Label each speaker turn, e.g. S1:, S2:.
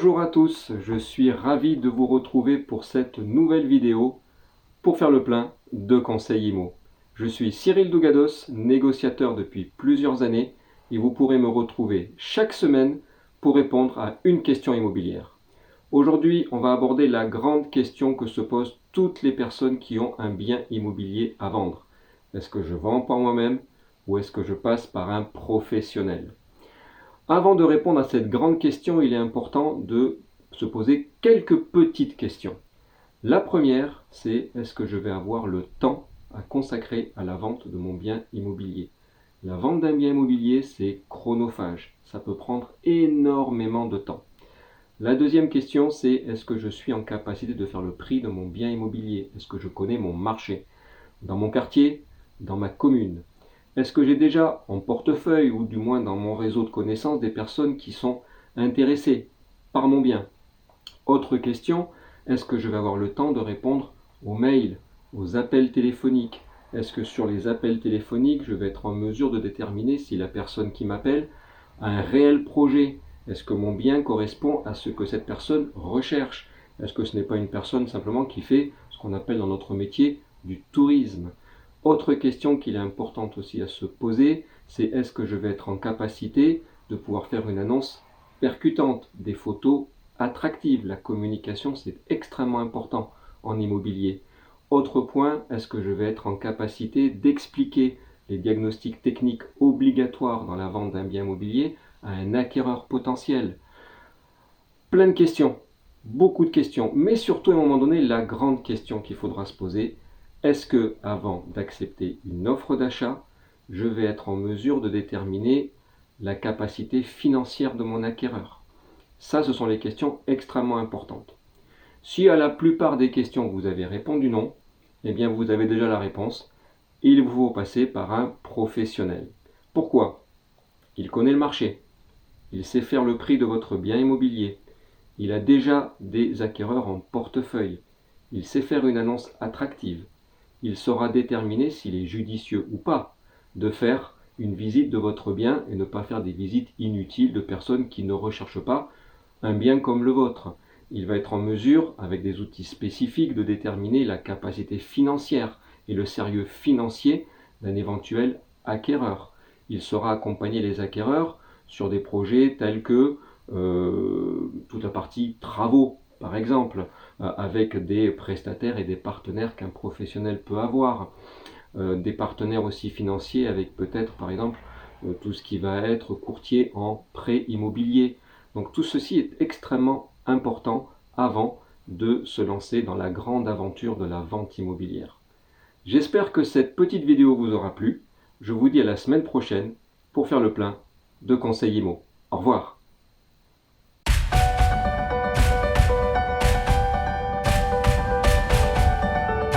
S1: Bonjour à tous, je suis ravi de vous retrouver pour cette nouvelle vidéo pour faire le plein de conseils IMO. Je suis Cyril Dougados, négociateur depuis plusieurs années et vous pourrez me retrouver chaque semaine pour répondre à une question immobilière. Aujourd'hui, on va aborder la grande question que se posent toutes les personnes qui ont un bien immobilier à vendre. Est-ce que je vends par moi-même ou est-ce que je passe par un professionnel ? Avant de répondre à cette grande question, il est important de se poser quelques petites questions. La première, c'est est-ce que je vais avoir le temps à consacrer à la vente de mon bien immobilier? La vente d'un bien immobilier, c'est chronophage. Ça peut prendre énormément de temps. La deuxième question, c'est est-ce que je suis en capacité de faire le prix de mon bien immobilier? Est-ce que je connais mon marché? Dans mon quartier, dans ma commune? Est-ce que j'ai déjà en portefeuille ou du moins dans mon réseau de connaissances des personnes qui sont intéressées par mon bien? Autre question, est-ce que je vais avoir le temps de répondre aux mails, aux appels téléphoniques? Est-ce que sur les appels téléphoniques, je vais être en mesure de déterminer si la personne qui m'appelle a un réel projet? Est-ce que mon bien correspond à ce que cette personne recherche? Est-ce que ce n'est pas une personne simplement qui fait ce qu'on appelle dans notre métier du tourisme? Autre question qu'il est importante aussi à se poser, c'est est-ce que je vais être en capacité de pouvoir faire une annonce percutante, des photos attractives. La communication, c'est extrêmement important en immobilier. Autre point, est-ce que je vais être en capacité d'expliquer les diagnostics techniques obligatoires dans la vente d'un bien immobilier à un acquéreur potentiel? Plein de questions, beaucoup de questions, mais surtout à un moment donné, la grande question qu'il faudra se poser, est-ce que avant d'accepter une offre d'achat, je vais être en mesure de déterminer la capacité financière de mon acquéreur? Ça, ce sont les questions extrêmement importantes. Si à la plupart des questions vous avez répondu non, eh bien vous avez déjà la réponse. Il vous faut passer par un professionnel. Pourquoi? Il connaît le marché, il sait faire le prix de votre bien immobilier, il a déjà des acquéreurs en portefeuille, il sait faire une annonce attractive, il saura déterminer s'il est judicieux ou pas de faire une visite de votre bien et ne pas faire des visites inutiles de personnes qui ne recherchent pas un bien comme le vôtre. Il va être en mesure, avec des outils spécifiques, de déterminer la capacité financière et le sérieux financier d'un éventuel acquéreur. Il saura accompagner les acquéreurs sur des projets tels que toute la partie travaux, par exemple, avec des prestataires et des partenaires qu'un professionnel peut avoir. Des partenaires aussi financiers avec peut-être, par exemple, tout ce qui va être courtier en prêt immobilier. Donc tout ceci est extrêmement important avant de se lancer dans la grande aventure de la vente immobilière. J'espère que cette petite vidéo vous aura plu. Je vous dis à la semaine prochaine pour faire le plein de conseils IMO. Au revoir.